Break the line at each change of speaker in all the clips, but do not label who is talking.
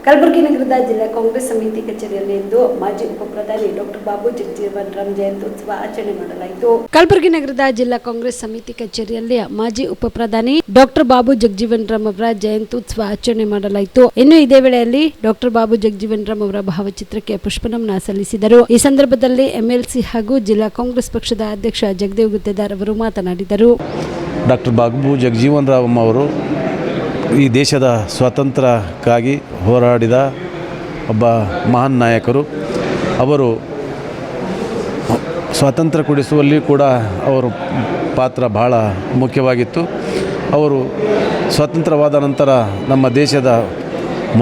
ಕಲಬುರಗಿ ನಗರದ ಜಿಲ್ಲಾ ಕಾಂಗ್ರೆಸ್ ಸಮಿತಿ ಕಚೇರಿಯಲ್ಲಿ ಇಂದು ಮಾಜಿ ಉಪಪ್ರಧಾನಿ ಡಾಕ್ಟರ್ ಬಾಬು ಜಗಜೀವನ್ ರಾಮ್ ಜಯಂತ್ಯುತ್ಸವ ಆಚರಣೆ ಮಾಡಲಾಯಿತು. ಕಲಬುರಗಿ ನಗರದ ಜಿಲ್ಲಾ ಕಾಂಗ್ರೆಸ್ ಸಮಿತಿ ಕಚೇರಿಯಲ್ಲಿ ಮಾಜಿ ಉಪಪ್ರಧಾನಿ ಡಾಕ್ಟರ್ ಬಾಬು ಜಗಜೀವನ್ ರಾಮ್ ಅವರ ಜಯಂತ್ಯುತ್ಸವ ಆಚರಣೆ ಮಾಡಲಾಯಿತು. ಇನ್ನು ಇದೇ ವೇಳೆಯಲ್ಲಿ ಡಾಕ್ಟರ್ ಬಾಬು ಜಗಜೀವನ್ ರಾಮ್ ಅವರ ಭಾವಚಿತ್ರಕ್ಕೆ ಪುಷ್ಪನಮನ ಸಲ್ಲಿಸಿದರು. ಈ ಸಂದರ್ಭದಲ್ಲಿ ಎಂಎಲ್ಸಿ ಹಾಗೂ ಜಿಲ್ಲಾ ಕಾಂಗ್ರೆಸ್ ಪಕ್ಷದ ಅಧ್ಯಕ್ಷ ಜಗದೇವ್ ಗುತ್ತೇದಾರ್ ಅವರು ಮಾತನಾಡಿದರು.
ಡಾಕ್ಟರ್ ಬಾಬು ಜಗಜೀವನ್ ರಾಮ್ ಅವರು ಈ ದೇಶದ ಸ್ವಾತಂತ್ರ್ಯಕ್ಕಾಗಿ ಹೋರಾಡಿದ ಒಬ್ಬ ಮಹಾನ್ ನಾಯಕರು. ಅವರು ಸ್ವಾತಂತ್ರ್ಯ ಕೊಡಿಸುವಲ್ಲಿ ಕೂಡ ಅವರ ಪಾತ್ರ ಬಹಳ ಮುಖ್ಯವಾಗಿತ್ತು. ಅವರು ಸ್ವಾತಂತ್ರ್ಯವಾದ ನಂತರ ನಮ್ಮ ದೇಶದ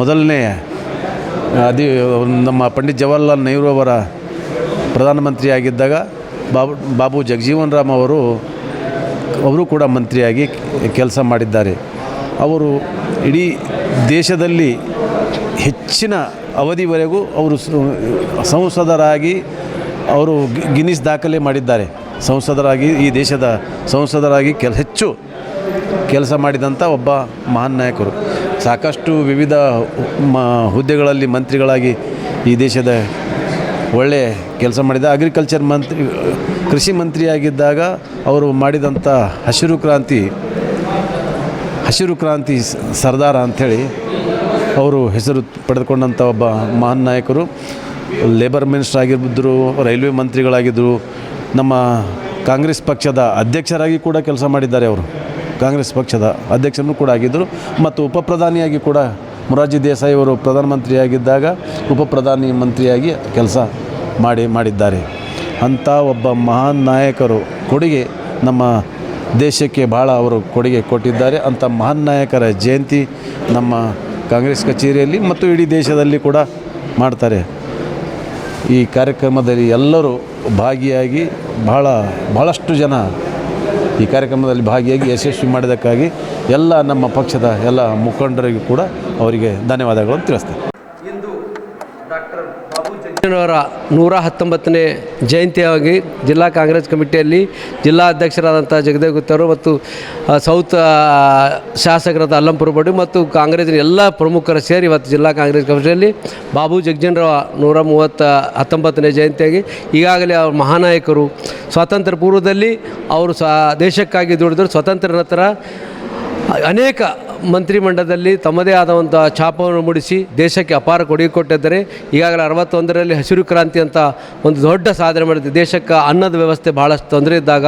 ಮೊದಲನೆಯ ನಮ್ಮ ಪಂಡಿತ್ ಜವಾಹರ್ಲಾಲ್ ನೆಹರು ಅವರ ಪ್ರಧಾನಮಂತ್ರಿಯಾಗಿದ್ದಾಗ ಬಾಬು ಜಗಜೀವನ್ ರಾಮ್ ಅವರು ಕೂಡ ಮಂತ್ರಿಯಾಗಿ ಕೆಲಸ ಮಾಡಿದ್ದಾರೆ. ಅವರು ಇಡೀ ದೇಶದಲ್ಲಿ ಹೆಚ್ಚಿನ ಅವಧಿವರೆಗೂ ಅವರು ಸಂಸದರಾಗಿ ಅವರು ಗಿನ್ನಿಸ್ ದಾಖಲೆ ಮಾಡಿದ್ದಾರೆ. ಸಂಸದರಾಗಿ ಈ ದೇಶದ ಸಂಸದರಾಗಿ ಹೆಚ್ಚು ಕೆಲಸ ಮಾಡಿದಂಥ ಒಬ್ಬ ಮಹಾನ್ ನಾಯಕರು. ಸಾಕಷ್ಟು ವಿವಿಧ ಹುದ್ದೆಗಳಲ್ಲಿ ಮಂತ್ರಿಗಳಾಗಿ ಈ ದೇಶದ ಒಳ್ಳೆಯ ಕೆಲಸ ಮಾಡಿದ. ಅಗ್ರಿಕಲ್ಚರ್ ಕೃಷಿ ಮಂತ್ರಿಯಾಗಿದ್ದಾಗ ಅವರು ಮಾಡಿದಂಥ ಹಸಿರು ಕ್ರಾಂತಿ ಸರ್ದಾರ ಅಂಥೇಳಿ ಅವರು ಹೆಸರು ಪಡೆದುಕೊಂಡಂಥ ಒಬ್ಬ ಮಹಾನ್ ನಾಯಕರು. ಲೇಬರ್ ಮಿನಿಸ್ಟರ್ ಆಗಿದ್ದರು, ರೈಲ್ವೆ ಮಂತ್ರಿಗಳಾಗಿದ್ದರು, ನಮ್ಮ ಕಾಂಗ್ರೆಸ್ ಪಕ್ಷದ ಅಧ್ಯಕ್ಷರಾಗಿ ಕೂಡ ಕೆಲಸ ಮಾಡಿದ್ದಾರೆ. ಅವರು ಕಾಂಗ್ರೆಸ್ ಪಕ್ಷದ ಅಧ್ಯಕ್ಷನೂ ಕೂಡ ಆಗಿದ್ದರು ಮತ್ತು ಉಪಪ್ರಧಾನಿಯಾಗಿ ಕೂಡ ಮೊರಾರ್ಜಿ ದೇಸಾಯಿ ಅವರು ಪ್ರಧಾನಮಂತ್ರಿಯಾಗಿದ್ದಾಗ ಉಪಪ್ರಧಾನಿ ಮಂತ್ರಿಯಾಗಿ ಕೆಲಸ ಮಾಡಿದ್ದಾರೆ. ಅಂಥ ಒಬ್ಬ ಮಹಾನ್ ನಾಯಕರು ಕೊಡುಗೆ ನಮ್ಮ ದೇಶಕ್ಕೆ ಭಾಳ ಅವರು ಕೊಡುಗೆ ಕೊಟ್ಟಿದ್ದಾರೆ. ಅಂಥ ಮಹಾನ್ ನಾಯಕರ ಜಯಂತಿ ನಮ್ಮ ಕಾಂಗ್ರೆಸ್ ಕಚೇರಿಯಲ್ಲಿ ಮತ್ತು ಇಡೀ ದೇಶದಲ್ಲಿ ಕೂಡ ಮಾಡ್ತಾರೆ. ಈ ಕಾರ್ಯಕ್ರಮದಲ್ಲಿ ಎಲ್ಲರೂ ಭಾಗಿಯಾಗಿ ಬಹಳಷ್ಟು ಜನ ಈ ಕಾರ್ಯಕ್ರಮದಲ್ಲಿ ಭಾಗಿಯಾಗಿ ಯಶಸ್ವಿ ಮಾಡಿದ್ದಕ್ಕಾಗಿ ಎಲ್ಲ ನಮ್ಮ ಪಕ್ಷದ ಎಲ್ಲ ಮುಖಂಡರಿಗೂ ಕೂಡ ಅವರಿಗೆ ಧನ್ಯವಾದಗಳನ್ನು ತಿಳಿಸ್ತೇನೆ.
ಅವರ 119ನೇ ಜಯಂತಿಯಾಗಿ ಜಿಲ್ಲಾ ಕಾಂಗ್ರೆಸ್ ಕಮಿಟಿಯಲ್ಲಿ ಜಿಲ್ಲಾ ಅಧ್ಯಕ್ಷರಾದಂಥ ಜಗದೇವ್ ಗುತ್ತೇದಾರ್ ಮತ್ತು ಸೌತ್ ಶಾಸಕರಾದ ಅಲ್ಲಂಪುರ ಬಡಿ ಮತ್ತು ಕಾಂಗ್ರೆಸ್ಸಿನ ಎಲ್ಲ ಪ್ರಮುಖರು ಸೇರಿ ಇವತ್ತು ಜಿಲ್ಲಾ ಕಾಂಗ್ರೆಸ್ ಕಮಿಟಿಯಲ್ಲಿ ಬಾಬು ಜಗಜೀವನ್ ರಾವ್ 119ನೇ ಜಯಂತಿಯಾಗಿ ಈಗಾಗಲೇ ಅವರು ಮಹಾನಾಯಕರು. ಸ್ವಾತಂತ್ರ್ಯ ಪೂರ್ವದಲ್ಲಿ ಅವರು ದೇಶಕ್ಕಾಗಿ ದುಡಿದರು. ಸ್ವಾತಂತ್ರ್ಯ ನಂತರ ಅನೇಕ ಮಂತ್ರಿಮಂಡಲದಲ್ಲಿ ತಮ್ಮದೇ ಆದಂಥ ಛಾಪವನ್ನು ಮೂಡಿಸಿ ದೇಶಕ್ಕೆ ಅಪಾರ ಕೊಡುಗೆ ಕೊಟ್ಟಿದ್ದಾರೆ. ಈಗಾಗಲೇ 61ರಲ್ಲಿ ಹಸಿರು ಕ್ರಾಂತಿ ಅಂತ ಒಂದು ದೊಡ್ಡ ಸಾಧನೆ ಮಾಡಿದೆ. ದೇಶಕ್ಕೆ ಅನ್ನದ ವ್ಯವಸ್ಥೆ ಭಾಳಷ್ಟು ತೊಂದರೆ ಇದ್ದಾಗ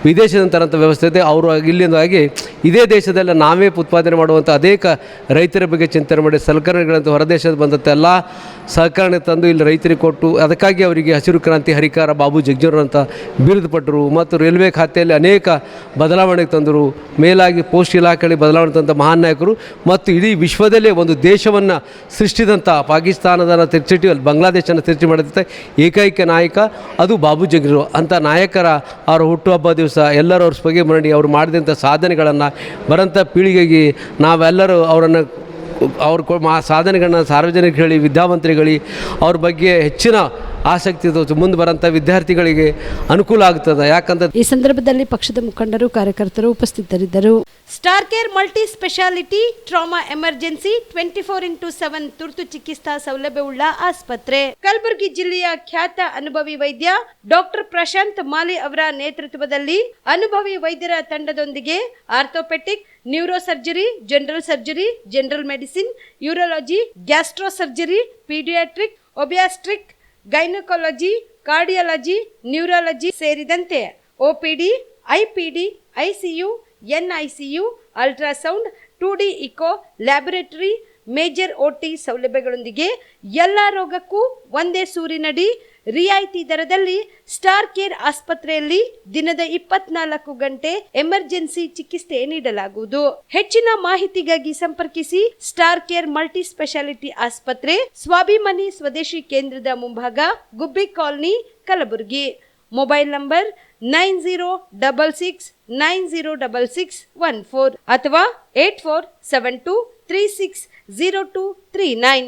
ವಿದೇಶದಂಥ ವ್ಯವಸ್ಥೆ ಇದೆ. ಅವರು ಇಲ್ಲಿಂದಾಗಿ ಇದೇ ದೇಶದಲ್ಲಿ ನಾವೇ ಉತ್ಪಾದನೆ ಮಾಡುವಂಥ ಅನೇಕ ರೈತರ ಬಗ್ಗೆ ಚಿಂತನೆ ಮಾಡಿ ಸಲಕರಣೆಗಳಂತ ಹೊರದೇಶದ ಬಂದಂಥ ಎಲ್ಲ ಸಹಕರಣೆ ತಂದು ಇಲ್ಲಿ ರೈತರಿಗೆ ಕೊಟ್ಟು ಅದಕ್ಕಾಗಿ ಅವರಿಗೆ ಹಸಿರು ಕ್ರಾಂತಿ ಹರಿಕಾರ ಬಾಬು ಜಗಜೀವನ್ ಅಂತ ಬಿರುದು ಪಟ್ಟರು. ಮತ್ತು ರೈಲ್ವೆ ಖಾತೆಯಲ್ಲಿ ಅನೇಕ ಬದಲಾವಣೆ ತಂದರು. ಮೇಲಾಗಿ ಪೋಸ್ಟ್ ಇಲಾಖೆಯಲ್ಲಿ ಬದಲಾವಣೆ ತಂದ ಮಹಾನ್ ನಾಯಕರು ಮತ್ತು ಇಡೀ ವಿಶ್ವದಲ್ಲೇ ಒಂದು ದೇಶವನ್ನು ಸೃಷ್ಟಿಸಿದಂಥ ಪಾಕಿಸ್ತಾನದ ಬಾಂಗ್ಲಾದೇಶನ ಸೃಷ್ಟಿ ಮಾಡಿದಂಥ ಏಕೈಕ ನಾಯಕ ಅದು ಬಾಬು ಜಗಜೀವನ್ ಅಂಥ ನಾಯಕರ ಅವರ ಹುಟ್ಟುಹಬ್ಬ ದಿವಸ ಎಲ್ಲರೂ ಅವ್ರ ಸ್ಪಗೆ ಮಾಡಿ ಅವರು ಮಾಡಿದಂಥ ಸಾಧನೆಗಳನ್ನು ಬರೋಂಥ ಪೀಳಿಗೆಗೆ ನಾವೆಲ್ಲರೂ ಅವರನ್ನು ಸಾಧನೆಗಳನ್ನ ಸಾರ್ವಜನಿಕರು ಹೇಳಿ ವಿದ್ಯಾವಂತರಿಗೆ ಅವ್ರ ಬಗ್ಗೆ ಹೆಚ್ಚಿನ ಆಸಕ್ತಿ ಮುಂದೆ ಬರೋಂಥ ವಿದ್ಯಾರ್ಥಿಗಳಿಗೆ ಅನುಕೂಲ ಆಗ್ತದೆ. ಯಾಕಂದ್ರೆ
ಈ ಸಂದರ್ಭದಲ್ಲಿ ಪಕ್ಷದ ಮುಖಂಡರು ಕಾರ್ಯಕರ್ತರು ಉಪಸ್ಥಿತರಿದ್ದರು. Star care multi speciality trauma emergency 24x7 ತುರ್ತು ಚಿಕಿತ್ಸಾ ಸೌಲಭ್ಯವುಳ್ಳ ಆಸ್ಪತ್ರೆ. ಕಲಬುರಗಿ ಜಿಲ್ಲೆಯ ಖ್ಯಾತ ಅನುಭವಿ ವೈದ್ಯ ಡಾಕ್ಟರ್ ಪ್ರಶಾಂತ್ ಮಾಲಿ ಅವರ ನೇತೃತ್ವದಲ್ಲಿ ಅನುಭವಿ ವೈದ್ಯರ ತಂಡದೊಂದಿಗೆ orthopaedic, neuro surgery, general surgery, general medicine, urology, gastro surgery, paediatric, obstetric, gynaecology, cardiology, neurology ಸೇರಿದಂತೆ OPD, IPD, ICU, NICU, ultrasound, 2D echo, laboratory, major OT ಸೌಲಭ್ಯಗಳೊಂದಿಗೆ ಎಲ್ಲ ರೋಗಕ್ಕೂ ಒಂದೇ ಸೂರಿನಡಿ ರಿಯಾಯಿತಿ ದರದಲ್ಲಿ ಸ್ಟಾರ್ ಕೇರ್ ಆಸ್ಪತ್ರೆಯಲ್ಲಿ ದಿನದ 24 ಗಂಟೆ ಎಮರ್ಜೆನ್ಸಿ ಚಿಕಿತ್ಸೆ ನೀಡಲಾಗುವುದು. ಹೆಚ್ಚಿನ ಮಾಹಿತಿಗಾಗಿ ಸಂಪರ್ಕಿಸಿ ಸ್ಟಾರ್ ಕೇರ್ ಮಲ್ಟಿ ಸ್ಪೆಷಾಲಿಟಿ ಆಸ್ಪತ್ರೆ, ಸ್ವಾಭಿಮಾನಿ ಸ್ವದೇಶಿ ಕೇಂದ್ರದ ಮುಂಭಾಗ, ಗುಬ್ಬಿ ಕಾಲನಿ, ಕಲಬುರಗಿ. ಮೊಬೈಲ್ ನಂಬರ್ 9066906614 ಅಥವಾ 8472360239.